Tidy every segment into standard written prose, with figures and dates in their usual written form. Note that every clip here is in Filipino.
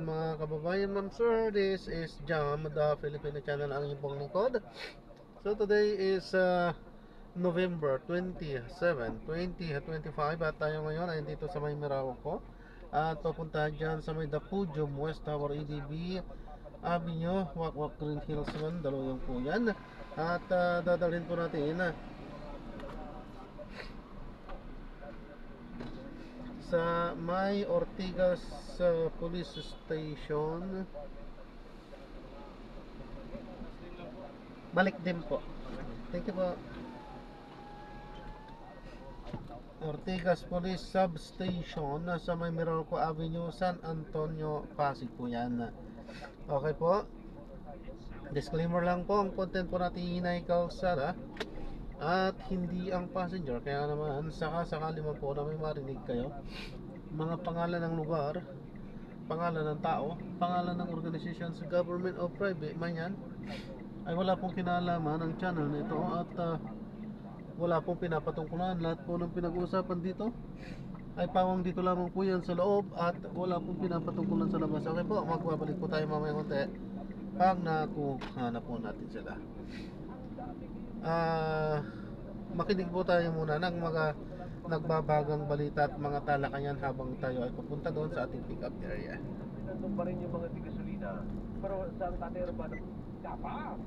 natin mga kababayan, ma'am sir. This is Jam, the Filipino channel, ang inyong pong lingkod. So today is November 27, 2025 at tayo ngayon ay dito sa may Meralco at papunta dyan sa may Dapujum West Tower EDB Avenue, Wakwak Green Hills man, dalawang po yan. At dadalhin po natin sa may Ortigas Police Station. Balik din po. Thank you po. Ortigas Police Substation sa may Meralco Avenue, San Antonio, Pasig po yan. Okay po. Disclaimer lang po, ang content po natin ay kalsada at hindi ang passenger. Kaya naman, sakali man po na may marinig kayo, mga pangalan ng lugar, pangalan ng tao, pangalan ng organization sa government o private man yan, ay wala pong kinalaman ang channel nito at wala pong pinapatungkulan. Lahat po ng pinag-uusapan dito ay pawang dito lamang po yan sa loob at wala pong pinapatungkulan sa labas. Okay po, magbabalik po tayo mamaya konti pag nakuha na po natin sila. Makinig po tayo muna ng mga nagbabagang balita at mga talakayan habang tayo ay pupunta doon sa ating pick up area. Nandun pa rin yung mga tigasolina, pero saan tatero ba na dapat?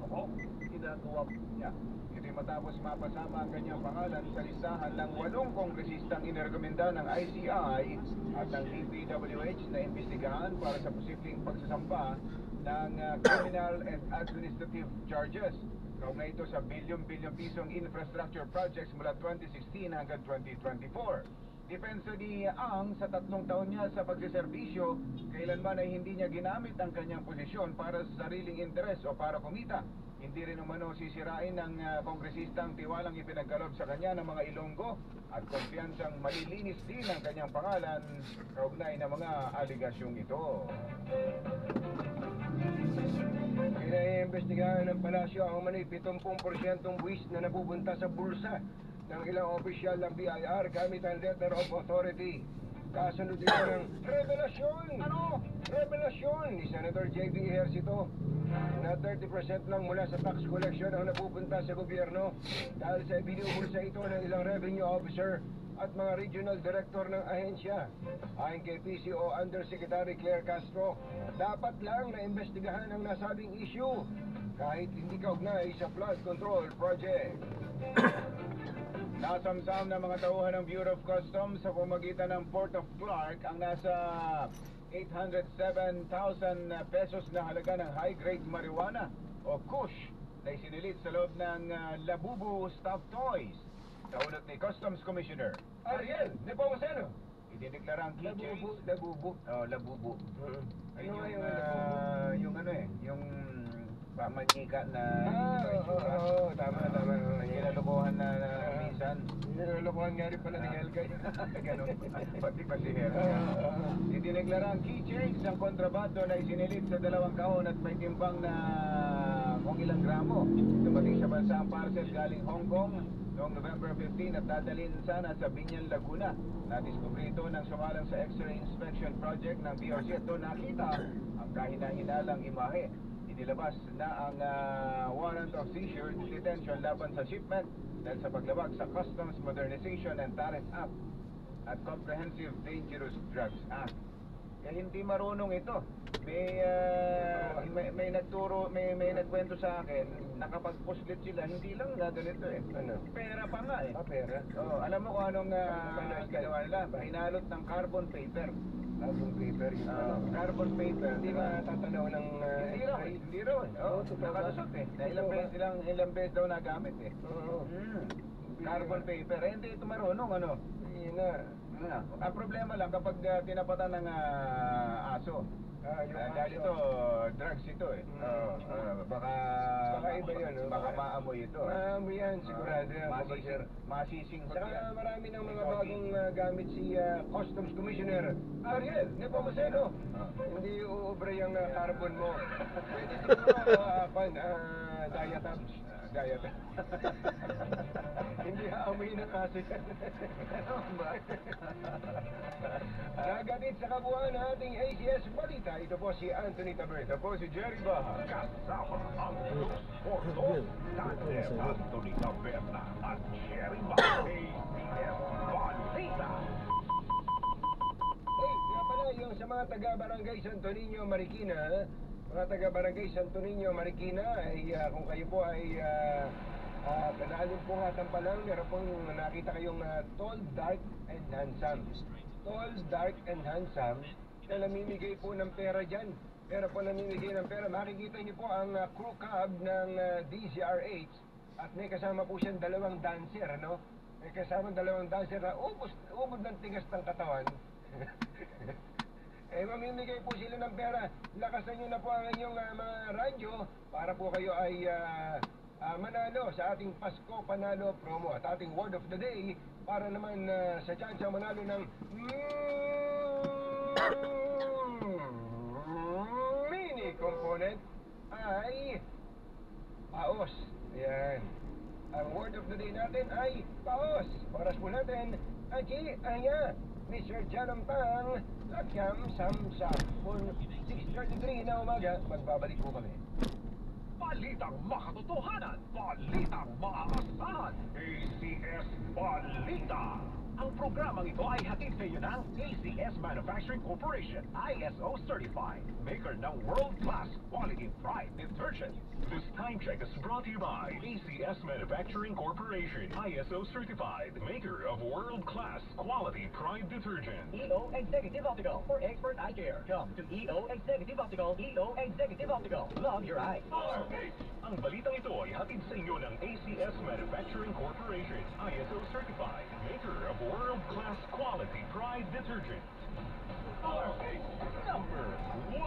Ako, ginagawa niya. Ito'y matapos mapasama ang kanyang pangalan sa listahan ng 8 kongresistang inirekomenda ng ICI at ng DPWH na imbestigahan para sa posibleng pagsasampa ng criminal and administrative charges. Kaugnay ito sa bilyon-bilyong pisong infrastructure projects mula 2016 hanggang 2024. Depensa ni Ang sa 3 taon niya sa pagsiservisyo, kailanman ay hindi niya ginamit ang kanyang posisyon para sa sariling interes o para kumita. Hindi rin umano sisirain ng kongresistang tiwalang ipinagkaloob sa kanya ng mga Ilonggo at kumpiyansang malilinis din ang kanyang pangalan kaugnay ng mga aligasyong ito. Pinaiimbestigahan ng palasyo ang umano'y 70% buwis na napupunta sa bulsa ng ilang opisyal ng BIR gamit ang letter of authority. Kasunod din ng revelasyon! Ano? Revelasyon ni Senator J.B. Ejercito na 30% lang mula sa tax collection ang napupunta sa gobyerno dahil sa ibinubulsa ito ng ilang revenue officer at mga regional director ng ahensya. Ayon kay PCO Undersecretary Claire Castro, dapat lang na imbestigahan ang nasabing issue kahit hindi kaugnay sa flood control project. Nasamsam ng mga tauhan ng Bureau of Customs sa pamagitan ng Port of Clark ang nasa 807,000 pesos na halaga ng high-grade marijuana o kush na isinilit sa loob ng Labubu Stuffed Toys. Kaunat ni Customs Commissioner Ariel Nepomuceno, idineklara ang keychains Labubu. Oh, Labubu. Ayun yung ano yung pamanika na tama. Kinalokohan na minsan. Kinalokohan nga rin pala ni Helga. Ganun. Pati pa si Helga. Idineklara ang keychains ang kontrabando na isinilit sa 2 kahon at may timbang na kung ilang gramo. Dumating sa bansa ang parcel galing Hong Kong noong November 15 at dadalhin sana sa Binyan, Laguna. Nadiskubre ito nang sumalang sa X-ray inspection project ng BRC at doon nakita ang kahina-hinalang imahe. Inilabas na ang warrant of seizure detention laban sa shipment dahil sa paglabag sa Customs Modernization and Tariff Act at Comprehensive Dangerous Drugs Act. Kaya hindi marunong ito. May nagturo, may nagkwento sa akin, nakapag-puslit sila, hindi lang na ganito Ano? Pera pa nga pera? Oh, alam mo kung anong ginawa nila? Hinalot ng carbon paper. Carbon paper, carbon paper. Hindi matatanaw ng hindi raw. Nakalusot na ilang beses daw nagamit Carbon paper. Hindi ito marunong ang problema lang kapag tinapatan ng aso. Dahil ito, drugs ito baka iba yun. Baka maamoy ito. Maamoy yan, sigurado yan. Masising ko yan. Saka marami ng mga bagong gamit si Customs Commissioner Ariel Nepomuceno. Hindi uubra yung carbon mo. Pwede siguro diatabs. diet. Hindi aamoy ng aso yan. Ano ba? Nagatid sa kabuuan ng ating ACS Balita. Ito po si Anthony Taber. Ito po si Jerry Baha. Kasama ang Luz Porto, Daniel Anthony Taberna at Jerry Baha, ACS Balita. Hey, kaya pala yung sa mga taga-Barangay Santo Niño, Marikina, mga taga-Barangay Santo Niño, Marikina, ay kung kayo po ay kanaling po nga tampalang, meron pong nakita kayong tall, dark, and handsome. Tall, dark, and handsome na namimigay po ng pera dyan. Pero po namimigay ng pera. Makikita niyo po ang crew cab ng DZRH at may kasama po siyang dalawang dancer, no? May kasama dalawang dancer na ubod ng tigas ng katawan. Eh, mamimigay po sila ng pera. Lakasan nyo na po ang inyong mga radyo para po kayo ay manalo sa ating Pasko Panalo promo. At ating word of the day para naman sa chance manalo ng mini component ay paos. Ayan. Ang word of the day natin ay paos. Oras po natin, Aji, Aya, Mr. Janam Tang, Lakyam Samsam. Kung 6:33 na umaga, magbabalik po kami. Balitang makatotohanan, balitang maaasahan, ACS Balita. Ang programang ito ay hatid sa iyo ng ACS Manufacturing Corporation, ISO Certified, maker ng world-class quality Pride detergent. This time check is brought to you by ACS Manufacturing Corporation, ISO Certified, maker of world-class quality Pride detergent. EO Executive Optical for expert eye care. Come to EO Executive Optical. EO Executive Optical. Love your eyes. Ang balitang ito ay hatid sa inyo ng ACS Manufacturing Corporation, ISO Certified, maker of world-class quality Pride detergent. Number 1.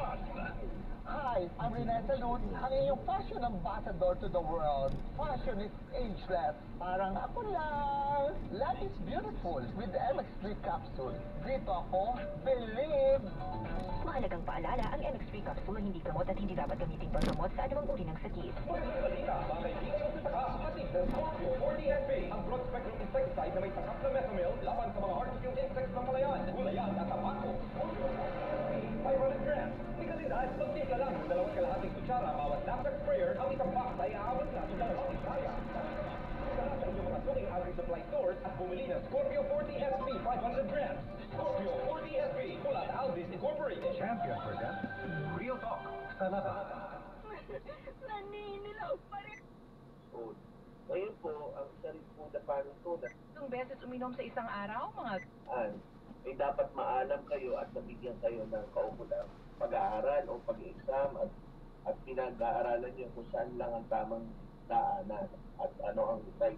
Hi, I'm Rene Salud, ang iyong fashion ambassador to the world. Fashion is ageless. Parang ako lang. Life is beautiful with the MX3 capsule. Dito ako, believe! Mahalagang paalala, ang MX3 capsule hindi gamot at hindi dapat gamitin panggamot sa anumang uri ng sakit. Magandang balita, mga kaibigan sa saka, hatid ng Scorpio 40SP, ang broad-spectrum insecticide na may takap na methamil laban sa mga hard-to-kill insects ng malayan, gulayan at tabako. Scorpio 500 grams. May kalidad, magtimpla lang ng 2 kutsara bawat knapsack sprayer, ang isang box ay aabot na sa 2 isaya. Sa inyong mga suking agri-supply stores at bumili ng Scorpio 40SP 500 grams. Scorpio 40SP mula sa Alvis Incorporated. Champion for them. Real talk. Sanada. Naninilaw pa rin. food. Ngayon po, ang isa rin po na paning soda, Ilang beses uminom sa isang araw, mga ay dapat maalam kayo at nabigyan kayo ng kaukulang pag-aaral o pag-exam at pinag-aaralan niyo kung saan lang ang tamang daanan at ano ang right.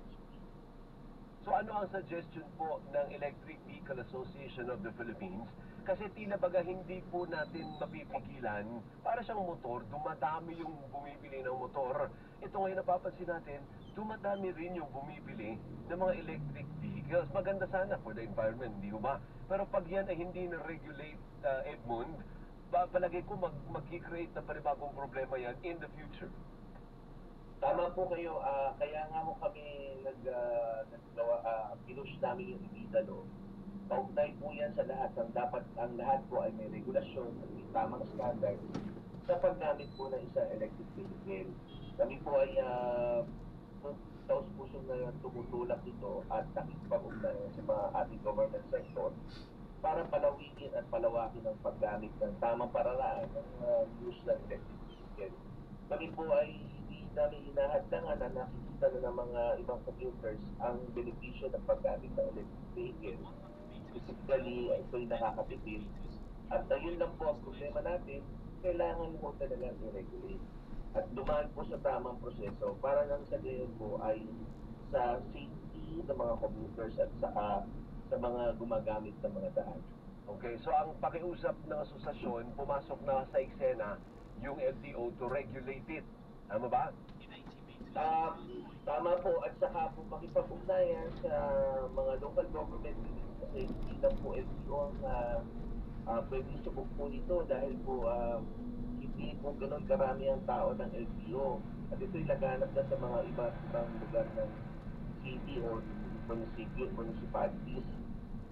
So ano ang suggestion po ng Electric Vehicle Association of the Philippines? Kasi tila baga hindi po natin mapipigilan, para siyang motor, dumadami yung bumibili ng motor. Ito ngayon napapansin natin, dumadami rin yung bumibili ng mga electric vehicles. Maganda sana for the environment, hindi ba? Pero pag yan ay hindi na-regulate, Edmund, palagay ko mag-create na panibagong problema yan in the future. Tama po kayo, kaya nga mo kami pinush namin yung ibida no. Kaugnay po yan sa lahat, ang lahat po ay may regulasyon at may tamang standard sa paggamit po ng isang electric vehicle. Kami po ay taos-pusong na tumutulak dito at nakikipag-ugnay sa mga ating government sector para palawikin at palawakin ang paggamit ng tamang pararaan ng use ng electric vehicle. Kami po ay hindi namin inahadlangan na nakikita na ng mga ibang commuters ang benepisyo ng paggamit ng electric vehicle. Specifically, ito'y nakakatipid. At ayun lang po ang problema natin, kailangan mo talagang i-regulate. At dumaan po sa tamang proseso para nang sa gayon po ay sa safety ng mga commuters at saka sa mga gumagamit ng mga daan. Okay, so ang pakiusap ng asosasyon, pumasok na sa eksena yung LTO to regulate it. Tama ba? Tama po, at saka po makipag-ugnayan sa mga local government units kasi hindi lang po LTO ang pwede subok po nito dahil po hindi po ganun karami ang tao ng LTO. At ito'y laganap na sa mga ibang lugar ng city o municipalities.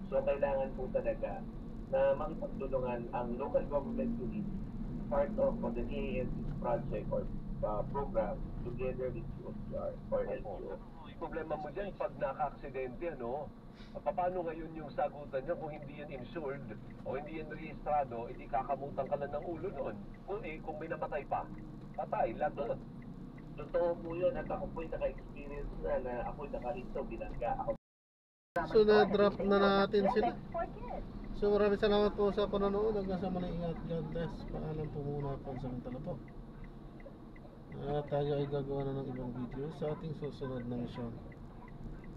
So kailangan po talaga na makipagtulungan ang local government unit, part of the DANC project or program together with UOCR or LGU. Problema mo dyan pag naka-aksidente, ano? Paano ngayon yung sagutan niya kung hindi yan insured o hindi yan rehistrado, hindi kakamutan ka lang ng ulo noon. Kung may namatay pa, patay, lagot. Totoo po yun at ako po'y naka-experience na ako'y nakahinto, binangga ako. So na-drop na natin sila. So maraming salamat po sa panonood. Hanggang sa muli, ingat. God bless. Paalam po muna pansamantala po. Tayo ay gagawa na ng ibang video sa ating susunod na misyon.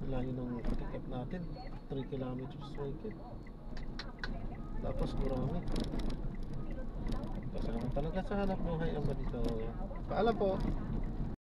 Layo ng patikip natin, 3 kilometers mahigit. Tapos marami. Kasama talaga sa hanap buhay ang balito. Paalam po.